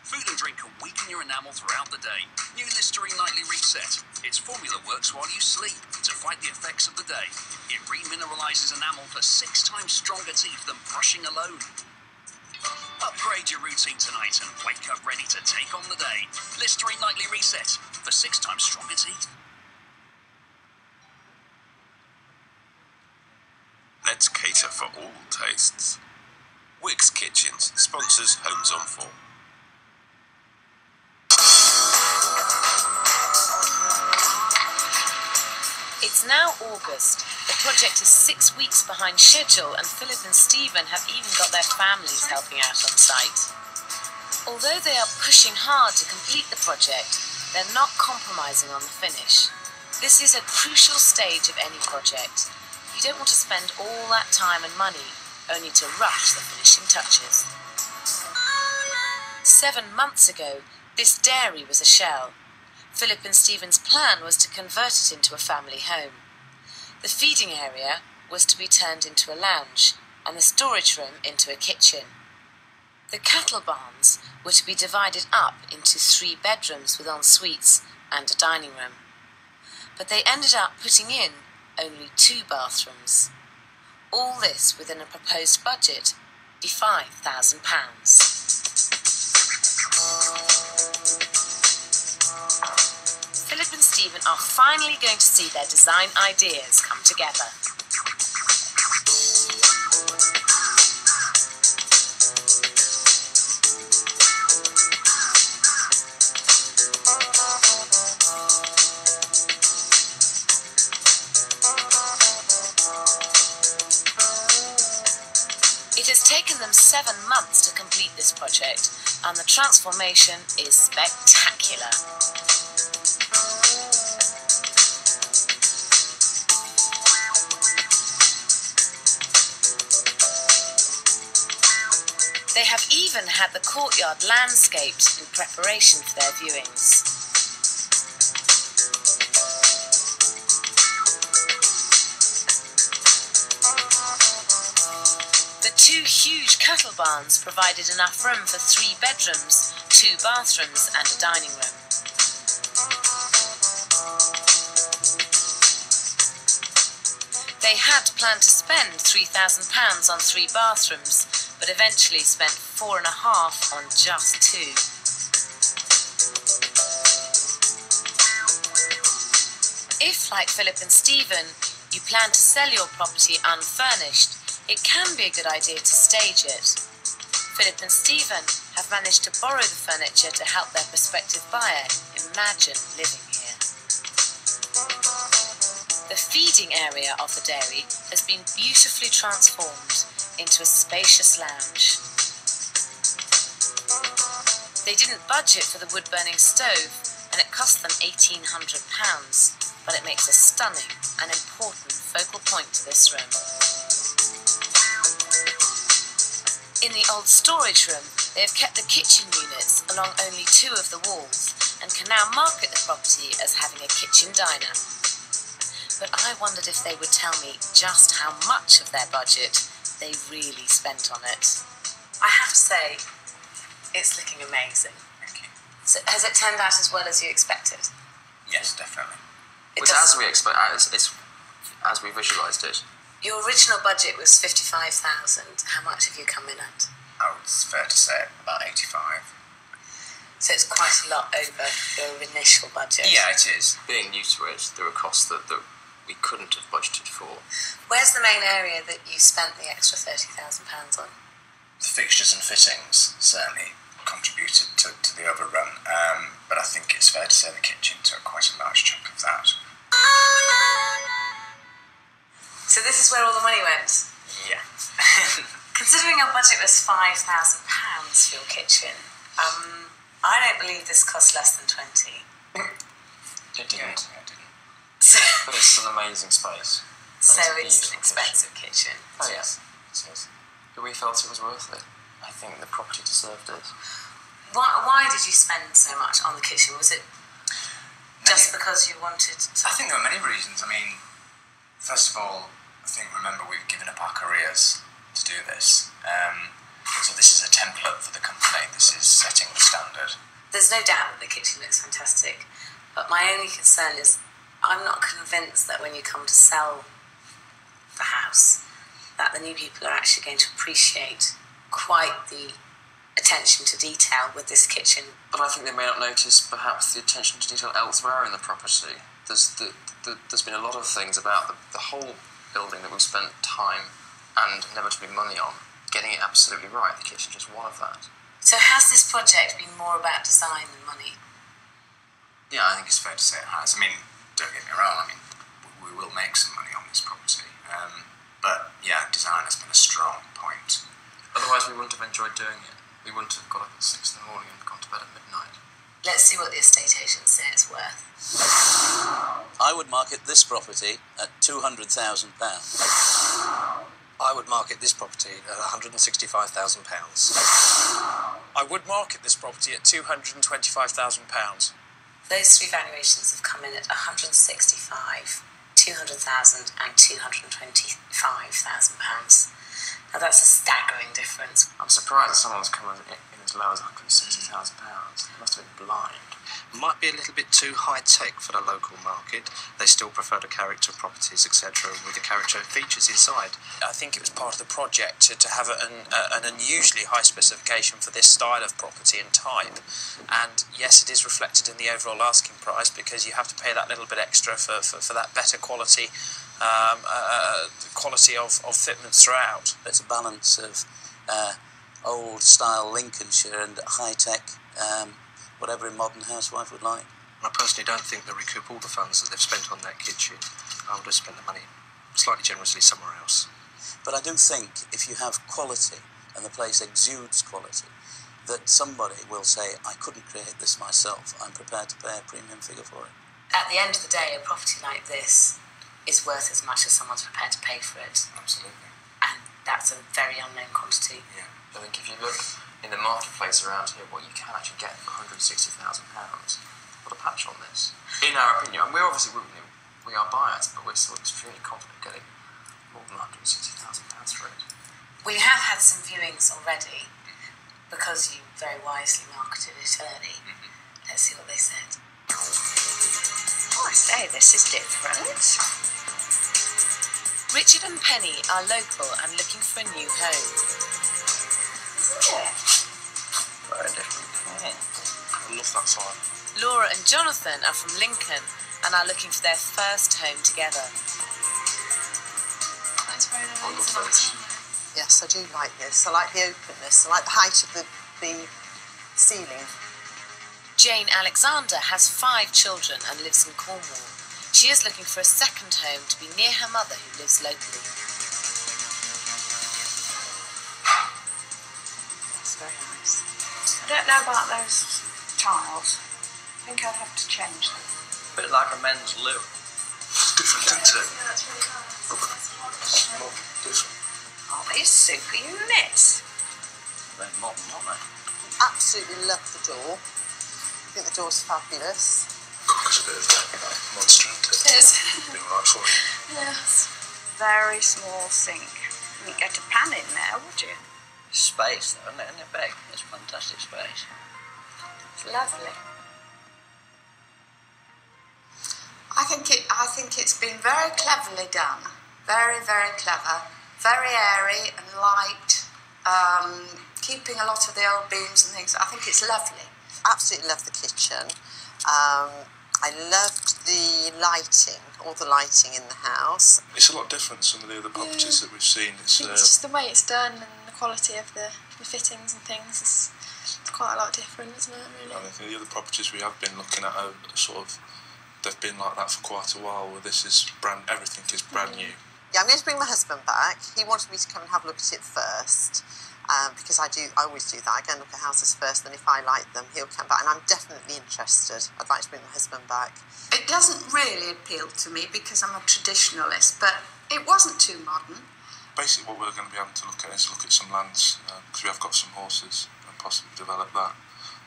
Food and drink can weaken your enamel throughout the day. New Listerine Nightly Reset. Its formula works while you sleep to fight the effects of the day. It remineralizes enamel for 6 times stronger teeth than brushing alone. Upgrade your routine tonight and wake up ready to take on the day. Listerine Nightly Reset for 6 times stronger teeth. Let's cater for all tastes. Wickes Kitchens sponsors Homes on 4. It's now August. The project is 6 weeks behind schedule, and Philip and Stephen have even got their families helping out on site. Although they are pushing hard to complete the project, they're not compromising on the finish. This is a crucial stage of any project. You don't want to spend all that time and money only to rush the finishing touches. 7 months ago, this dairy was a shell. Philip and Stephen's plan was to convert it into a family home. The feeding area was to be turned into a lounge, and the storage room into a kitchen. The cattle barns were to be divided up into 3 bedrooms with en-suites and a dining room. But they ended up putting in only 2 bathrooms. All this within a proposed budget of £5,000. Philip and Stephen are finally going to see their design ideas come together. It has taken them 7 months to complete this project, and the transformation is spectacular. They have even had the courtyard landscaped in preparation for their viewings. The 2 huge cattle barns provided enough room for 3 bedrooms, 2 bathrooms and a dining room. They had planned to spend £3,000 on 3 bathrooms, but eventually spent £4,500 on just 2. If, like Philip and Stephen, you plan to sell your property unfurnished, it can be a good idea to stage it. Philip and Stephen have managed to borrow the furniture to help their prospective buyer imagine living here. The feeding area of the dairy has been beautifully transformed into a spacious lounge. They didn't budget for the wood-burning stove, and it cost them £1,800, but it makes a stunning and important focal point to this room. In the old storage room, they have kept the kitchen units along only 2 of the walls, and can now market the property as having a kitchen diner. But I wondered if they would tell me just how much of their budget they really spent on it. I have to say, it's looking amazing. Thank you. So has it turned out as well as you expected? Yes, definitely. As we expect, as we visualised it. Your original budget was £55,000. How much have you come in at? Oh, it's fair to say about 85. So it's quite a lot over your initial budget. Yeah, it is. Being new to it, there were costs that we couldn't have budgeted for. Where's the main area that you spent the extra £30,000 on? The fixtures and fittings certainly contributed to the overrun, but I think it's fair to say the kitchen took quite a large chunk of that. So this is where all the money went? Yeah. Considering your budget was £5,000 for your kitchen, I don't believe this cost less than 20. It didn't. So, But it's an amazing space. so it's an expensive kitchen. Oh yes, it is. But we felt it was worth it. I think the property deserved it. Why did you spend so much on the kitchen? Was it just because you wanted to... I think there were many reasons. I mean, first of all, remember we've given up our careers to do this. So this is a template for the company. This is setting the standard. There's no doubt that the kitchen looks fantastic, but my only concern is I'm not convinced that when you come to sell the house, that the new people are actually going to appreciate quite the attention to detail with this kitchen. But I think they may not notice perhaps the attention to detail elsewhere in the property. There's been a lot of things about the whole building that we've spent time and inevitably money on, getting it absolutely right. The kitchen is one of that. So has this project been more about design than money? Yeah, I think it's fair to say it has. I mean, don't get me wrong, we will make some money on this property. But yeah, design has been a strong point. Otherwise we wouldn't have enjoyed doing it. We wouldn't have got up at 6 in the morning and gone to bed at midnight. Let's see what the estate agents say it's worth. I would market this property at £200,000. I would market this property at £165,000. I would market this property at £225,000. Those three valuations have come in at 165, 200,000 and 225,000 pounds. Now that's a staggering difference. I'm surprised that someone's come in as low as £160,000. They must have been blind. Might be a little bit too high-tech for the local market. They still prefer the character properties, etc., with the character features inside. I think it was part of the project to have an unusually high specification for this style of property and type. And yes, it is reflected in the overall asking price because you have to pay that little bit extra for that better quality, quality of fitments throughout. It's a balance of old-style Lincolnshire and high-tech, whatever a modern housewife would like. I personally don't think they recoup all the funds that they've spent on that kitchen. I would have spent the money slightly generously somewhere else. But I do think if you have quality, and the place exudes quality, that somebody will say, I couldn't create this myself, I'm prepared to pay a premium figure for it. At the end of the day, a property like this is worth as much as someone's prepared to pay for it. Absolutely. And that's a very unknown quantity. Yeah. I think if you look in the marketplace around here, what you can actually get for £160,000, what a patch on this. In our opinion, and we're obviously, we are biased, but we're still extremely confident getting more than £160,000 for it. We have had some viewings already, because you very wisely marketed it early. Let's see what they said. Oh, I say, this is different. Richard and Penny are local and looking for a new home. Very different. I love that side. Laura and Jonathan are from Lincoln and are looking for their first home together. That's very nice. Yes, I do like this. I like the openness. I like the height of the ceiling. Jane Alexander has 5 children and lives in Cornwall. She is looking for a second home to be near her mother who lives locally. That's very nice. I don't know about those tiles. I think I'd have to change them. A bit like a men's loo. It's different, isn't it? Yeah, that's really nice. It's not different. Oh, these super units. Very modern, aren't they? Absolutely love the door. I think the door's fabulous. It's a bit of a monster, isn't it? It is. Be alright for you. Yes. Very small sink. You wouldn't get a pan in there, would you? Space, though, isn't it? Isn't it big? It's fantastic space. It's lovely. I think it's been very cleverly done. Very, very clever. Very airy and light. Keeping a lot of the old beams and things. I think it's lovely. Absolutely love the kitchen. I loved the lighting, all the lighting in the house. It's a lot different to some of the other properties that we've seen. It's just the way it's done and the quality of the fittings and things. It's quite a lot different, isn't it, really? I think the other properties we have been looking at are sort of, they've been like that for quite a while, where this is everything is brand new. Yeah, I'm going to bring my husband back. He wanted me to come and have a look at it first, because I always do that. I go and look at houses first, and if I like them, he'll come back, and I'm definitely interested. I'd like to bring my husband back. It doesn't really appeal to me because I'm a traditionalist, but it wasn't too modern. Basically, what we're going to be able to look at is some lands, because we have got some horses, and possibly develop that.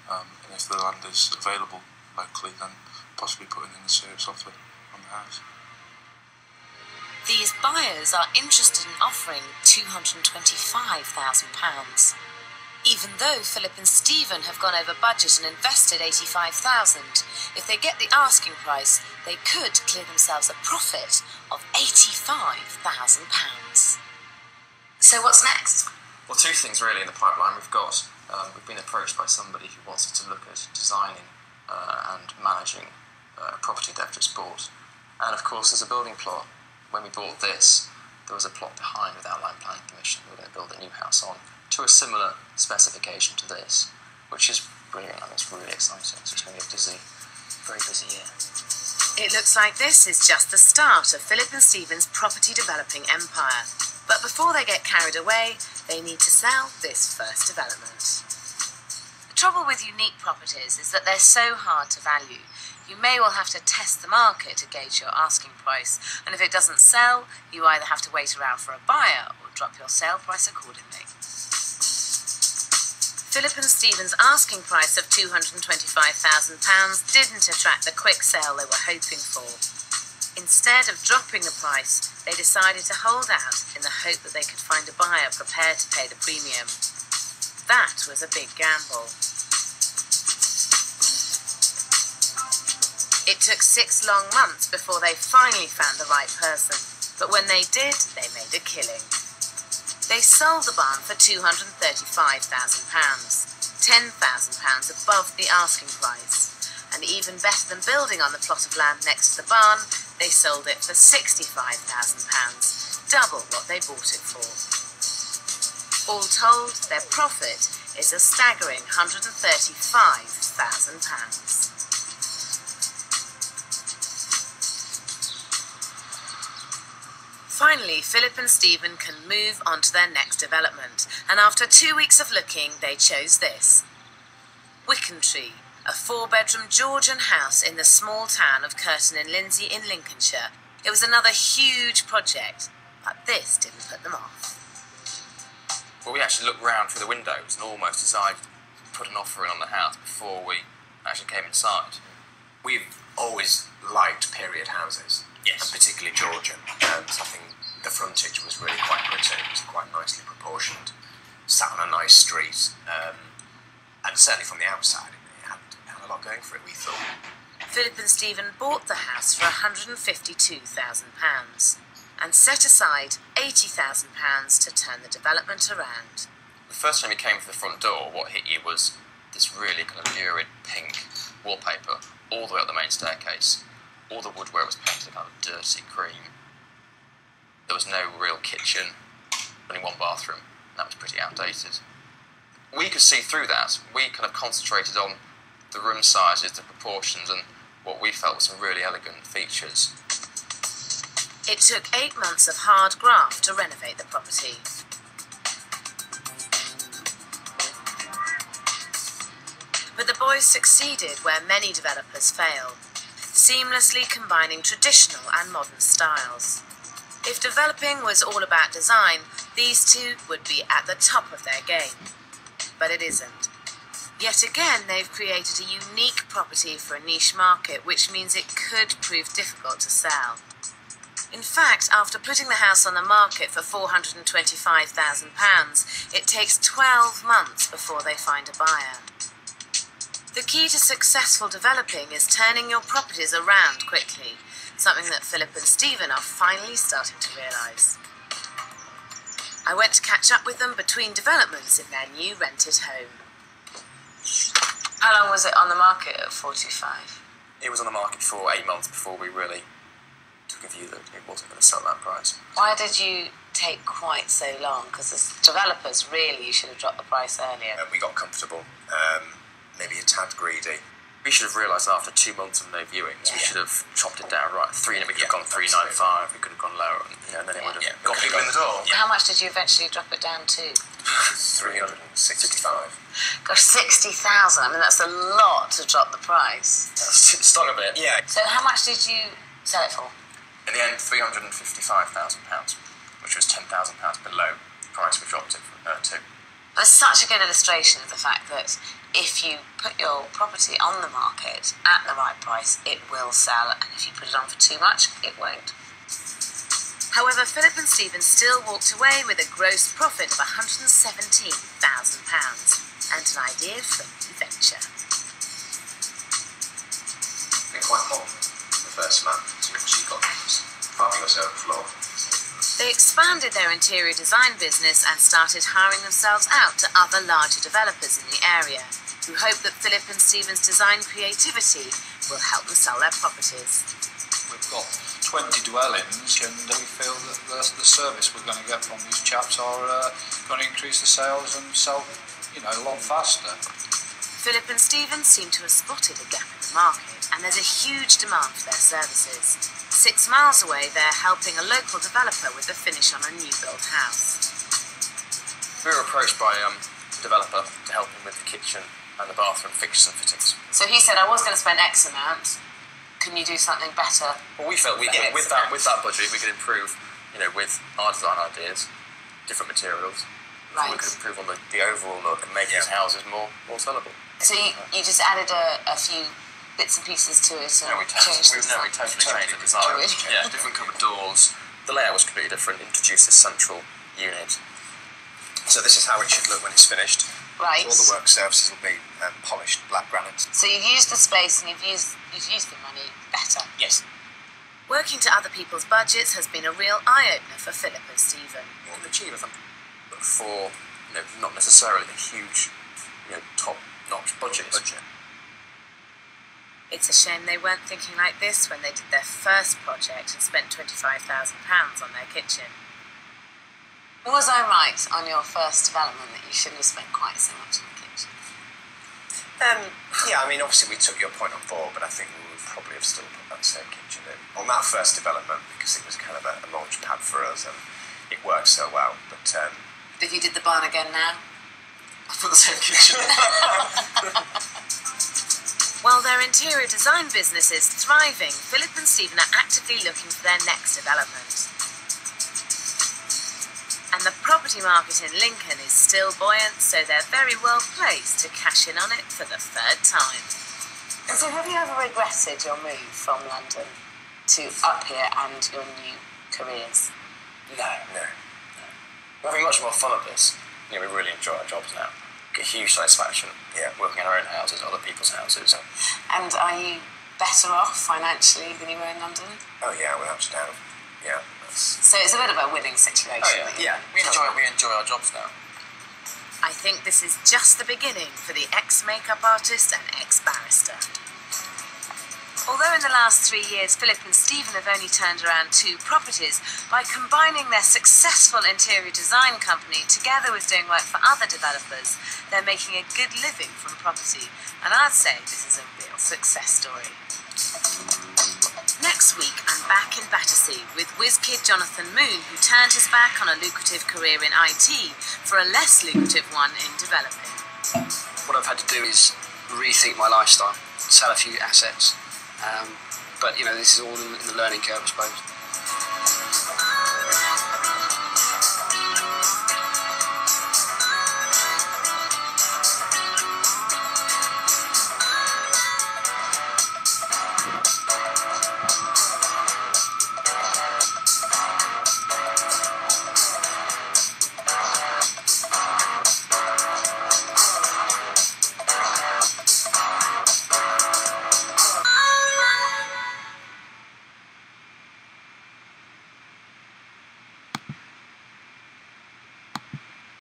And if the land is available locally, then possibly putting in a serious offer on the house. These buyers are interested in offering £225,000. Even though Philip and Stephen have gone over budget and invested £85,000, if they get the asking price, they could clear themselves a profit of £85,000. So what's next? Well, two things really in the pipeline. We've been approached by somebody who wants us to look at designing and managing a property they've just bought. And of course, there's a building plot. When we bought this, there was a plot behind with outline planning permission. We're going to build a new house on to a similar specification to this, which is brilliant. I mean, it's really exciting. So it's going to be a very busy year. It looks like this is just the start of Philip and Stephen's property developing empire. But before they get carried away, they need to sell this first development. The trouble with unique properties is that they're so hard to value. You may well have to test the market to gauge your asking price, and if it doesn't sell, you either have to wait around for a buyer or drop your sale price accordingly. Philip and Stephen's asking price of £225,000 didn't attract the quick sale they were hoping for. Instead of dropping the price, they decided to hold out in the hope that they could find a buyer prepared to pay the premium. That was a big gamble. It took 6 long months before they finally found the right person, but when they did, they made a killing. They sold the barn for £235,000, £10,000 above the asking price, and even better than building on the plot of land next to the barn, they sold it for £65,000, double what they bought it for. All told, their profit is a staggering £135,000. Finally, Philip and Stephen can move on to their next development, and after 2 weeks of looking, they chose this. Wickentree, a 4-bedroom Georgian house in the small town of Curtin in Lindsey in Lincolnshire. It was another huge project, but this didn't put them off. Well, we actually looked round through the windows and almost decided to put an offer in on the house before we actually came inside. We've always liked period houses. Yes. And particularly Georgian. So I think the frontage was really quite pretty. It was quite nicely proportioned. Sat on a nice street. And certainly from the outside, it had a lot going for it, we thought. Philip and Stephen bought the house for £152,000 and set aside £80,000 to turn the development around. The first time you came through the front door, what hit you was this really kind of lurid pink wallpaper all the way up the main staircase. All the woodwork was painted kind of dirty cream. There was no real kitchen, only one bathroom, and that was pretty outdated. We could see through that. We kind of concentrated on the room sizes, the proportions, and what we felt were some really elegant features. It took 8 months of hard graft to renovate the property. But the boys succeeded where many developers fail, seamlessly combining traditional and modern styles. If developing was all about design, these two would be at the top of their game. But it isn't. Yet again, they've created a unique property for a niche market, which means it could prove difficult to sell. In fact, after putting the house on the market for £425,000, it takes 12 months before they find a buyer. The key to successful developing is turning your properties around quickly, something that Philip and Stephen are finally starting to realise. I went to catch up with them between developments in their new rented home. How long was it on the market at 45? It was on the market for 8 months before we really took a view that it wasn't going to sell that price. Why did you take quite so long? Because as developers, really, you should have dropped the price earlier. We got comfortable, maybe a tad greedy. We should have realised after 2 months of no viewings, we should have chopped it down. Right, we could have gone 395. We could have gone lower, and then it would have got people in the door. How much did you eventually drop it down to? 365. Gosh, 60,000. I mean, that's a lot to drop the price. Stung a bit. Yeah. So how much did you sell it for? In the end, £355,000, which was £10,000 below the price we dropped it to. That's such a good illustration of the fact that if you put your property on the market at the right price, it will sell, and if you put it on for too much, it won't. However, Philip and Stephen still walked away with a gross profit of £117,000 and an idea for a new venture. They're quite hot the first month, so she got farming herself floor. They expanded their interior design business and started hiring themselves out to other larger developers in the area, who hope that Philip and Stephen's design creativity will help them sell their properties. We've got 20 dwellings, and we feel that the service we're going to get from these chaps are going to increase the sales and sell, a lot faster. Philip and Stephen seem to have spotted a gap in the market, and there's a huge demand for their services. 6 miles away, they're helping a local developer with the finish on a new-built house. We were approached by a developer to help him with the kitchen and the bathroom fixtures and fittings. So he said, I was going to spend X amount. Can you do something better? Well, we felt with that budget we could improve, with our design ideas, different materials. Right. We could improve on the overall look and make these houses more sellable. So you just added a few bits and pieces to it and changed the design? We totally changed the design. Oh, really? Yeah, different coloured doors. The layout was completely different. Introduced this central unit. So this is how it should look when it's finished. Right. So all the work surfaces will be polished black granite. So you've used the space and you've used the money better. Yes. Working to other people's budgets has been a real eye-opener for Philip and Stephen. You can achieve them for not necessarily a huge, top-notch budget. It's a shame they weren't thinking like this when they did their first project and spent £25,000 on their kitchen. Was I right on your first development that you shouldn't have spent quite so much on the kitchen? Yeah, I mean, obviously we took your point on board, but I think we would probably have still put that same kitchen in on that first development because it was kind of a launch pad for us and it worked so well. But if you did the barn again now, I'd put the same kitchen in. While their interior design business is thriving, Philip and Stephen are actively looking for their next development. And the property market in Lincoln is still buoyant, so they're very well placed to cash in on it for the third time. And so have you ever regretted your move from London to up here and your new careers? No. We're having much more fun at this. We really enjoy our jobs now. Get huge satisfaction working in our own houses, other people's houses. And are you better off financially than you were in London? Oh yeah, without a doubt. Yeah. So it's a bit of a winning situation. Oh yeah. We enjoy our jobs now. I think this is just the beginning for the ex-makeup artist and ex-barrister. Although in the last 3 years, Philip and Stephen have only turned around 2 properties, by combining their successful interior design company together with doing work for other developers, they're making a good living from property, and I'd say this is a real success story. Next week, I'm back in Battersea with whiz-kid Jonathan Moon, who turned his back on a lucrative career in IT for a less lucrative one in developing. What I've had to do is rethink my lifestyle, sell a few assets. But this is all in the learning curve, I suppose.